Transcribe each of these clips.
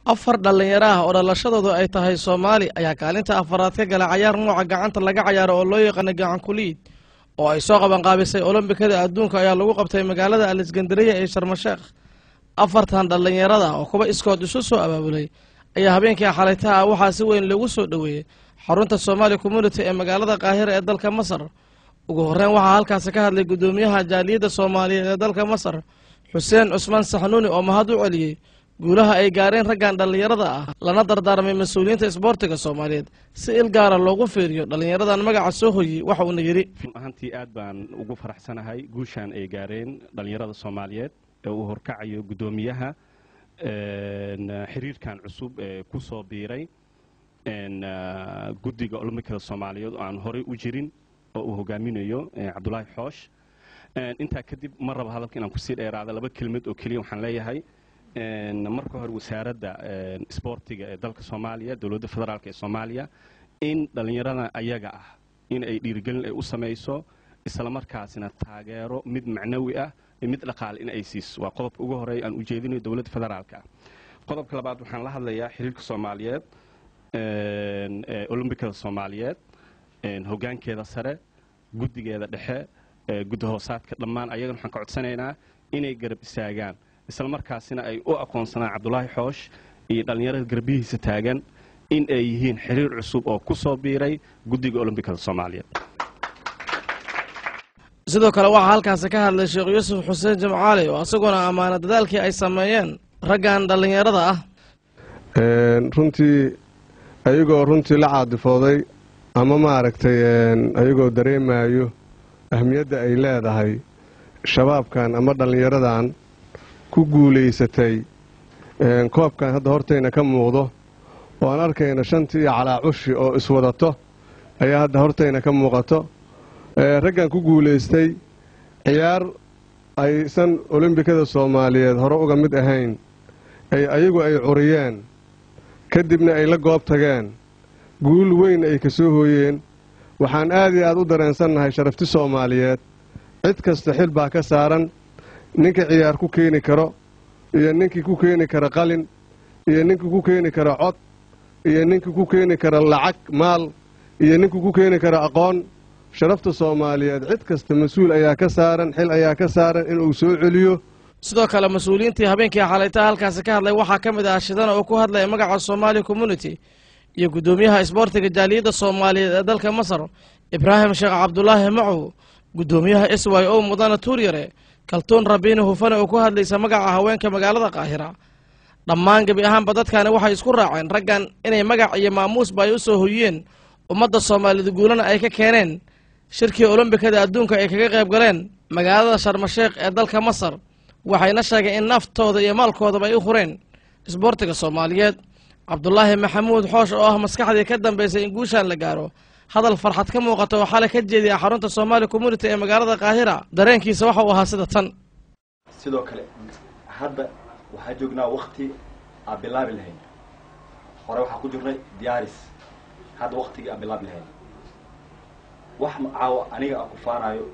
afar dhalinyaro ah oo dhalashadoodu ay tahay Soomaali ayaa kaalinta afaraad ka galay ciyaar nooca gacanta laga ciyaaro oo loo yaqaan gacan kuliid oo ay soo qaban qaabisay Olombikada adduunka ayaa lagu qabtay magaalada Alexandria ee Sharm el-Sheikh. afartan dhalinyarada oo kuba iskood isu soo abaabulay ayaa habeenkii xalaytaha waxaa si weyn loogu soo dhaweeyay xarunta Somali Community ee magaalada Qaahira ee dalka Masar. ugu horreyn waxaa halkaas ka hadlay gudoomiyaha jaaliyadda Soomaaliyeed ee dalka Masar Xuseen Cusmaan Saxnuuni oo mahad u celiyay guulaha ay gaareen raggan dhalinyarada ah lana dardaarmay mas'uuliyiinta isboortiga Soomaaliyeed si il gaar ah loogu fiiriyo dhalinyaradan magaca soo hoyay waxa uu yiri ahantii aad baan ugu faraxsanahay guushan ay gaareen dhalinyarada Soomaaliyeed ee uu horkacayo gudoomiyaha xiriirkan cusub ee ku soo biiray guddiga Olombikada Soomaaliyeed oo aan horey u jirin oo uu hogaaminayo Cabdullaahi Xoosh. inta kadib mar raba hadalka inaan ku sii dheeraado laba kelmad oo kaliya waxaan leeyahay marka hore wasaaradda isboortiga ee dalka Soomaaliya dawladda federaalka ee Soomaaliya in dhalinyarada ayaga ah in ay dhiirigelin ay u sameeyso isla markaasina taageero mid macnawi ah iyo mid dhaqaale in ay siiso waa qodobka ugu horeeya aan u jeedinayo dawladda federaalka. qodobka labaad waxaan la hadlayaa xiriirka Soomaaliyeed Olombikada Soomaaliyeed hoggaankeeda sare guddigeeda dhexe guddi hoosaadka dhammaan ayagana waxaan ka codsanaynaa inay garab istaagaan isla markaasina ay u aqoonsanaan Cabdullaahi Xoosh iyo dhalinyarada garbihiisa taagan in ay yihiin xiriir cusub oo ku soo biiray guddiga Olombikada Soomaaliyeed. sidoo kale waxaa halkaas ka hadlay Sheekh Yuusuf Xuseen Jimcaale oo asaguna amaana dadaalkii ay sameeyeen raggan dhalinyarada ah runtii ayagoo runtii la caadifooday ama maaragtay ayagoo dareemayo ahmiyadda ay leedahay shabaabkan ama dhalinyaradan ku guulaysatay koobkan hadda hortayna ka muuqdo oo aan arkayna shantii iyo calaacushi oo iswadato ayaa hadda hortayna ka muuqato. raggan ku guulaystay ciyaar aysan Olombikada Soomaaliyeed hore uga mid ahayn ayagu ay curiyeen kadibna ay la goob tageen guul weyn ay ka soo hooyeen. waxaan aad iyo aad u dareensannahay sharafti Soomaaliyeed cid kasta xil baa ka saaran ninka ciyaar ku keeni karo iyo ninkii ku keeni kara qalin iyo ninkii ku keeni kara cod iyo ninkii ku keeni kara lacag maal iyo ninkii ku keeni kara aqoon. sharafta Soomaaliyeed cid kasta mas'uul ayaa ka saaran xil ayaa ka saaran inuu soo celiyo. sidoo kale mas'uuliyiintii habeenkii xalaytaha halkaas ka hadlay waxaa ka mid ah Shidana oo ku hadlay magaca Somali Community iyo gudoomiyaha isboortiga jaaliyadda Soomaaliyeed ee dalka Masar Ibraahim Sheekh Cabdullaahi Macow gudoomiyaha SYO Mudane Tuuryare Kaltuun Rabiine Hufane oo ku hadlaysa magaca haweenka magaalada Qaahira. dhammaan gabi ahaanba dadkani waxay isku raaceen raggan inay magac iyo maamuus bay u soo hoyeen ummadda Soomaaliyeed guulana ay ka keeneen shirkii Olombikada adduunka ay kaga qayb galeen magaalada Sharm el-Sheikh ee dalka Masar. waxayna sheegeen in naftooda iyo maalkoodaba ay u hureen isboortiga Soomaaliyeed. Cabdullaahi Maxamuud Xoosh oo ah maskaxdii ka dambeysay in guushan la gaaro hadal farxad ka muuqato oo xalay ka jeediyay xarunta Somali Community ee magaalada Qaahira dareenkiisa waxa uu ahaa sida tan. sidoo kale hadda waxaa joognaa waqti aan bilaabi lahayn hore waxaa ku jirnay diyaaris hadda waqtigii aan bilaabi lahayn wax caawa aniga aan ku faanayo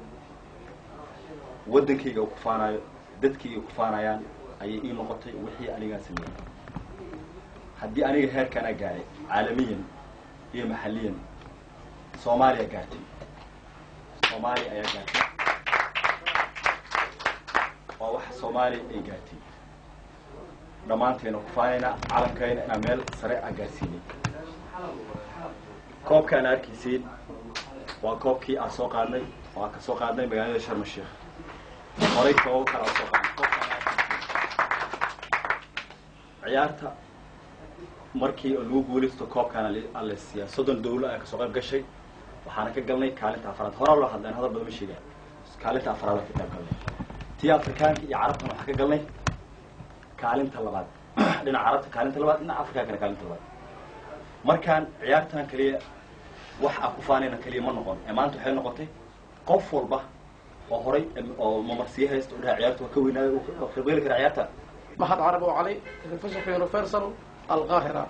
waddankayga ku faanayo dadkayga ku faanayaan ayay ii noqotay wixii anigaa sameeyey. haddii aniga heerkan a gaaray caalamiyan iyo maxalliyan Soomaaliya gaartay Soomaaliya ayaa gaartay waa wax Soomaaliya ay gaartay dhammaanteena ku faanayna caalamkayna inaan meel sare aan gaarsiinay. koobkaan arkiisiin waa koobkii aan soo qaadnay oo aan ka soo qaadnay magaalada Sharm el-Sheikh horey koob kala soo qaadnay ciyaarta markii lagu guulaysto koobkaan la siiyay 30 dawlad ay ka soo qayb gashay waxaana ka galnay kaalinta afraad hore loo hadlay hadal badan ma sheegaan kaalinta afraad ka qayb galnay tii Afrikaanka iyo Carabta waxa ka galnay kaalinta labaad dhinaca Carabta kaalinta labaad dhinaca Afrikaanka kaalinta labaad. markaan ciyaartan kaliya wax aan ku faanayna kaliya ma noqon maanta waxay noqotay qof walba oo horay oo mamarsiye haysto oo ciyaartu ka weynaayo oo khibrad kara ciyaarta. Mahad Carab oo Cali telefishinka Universal القاهرة.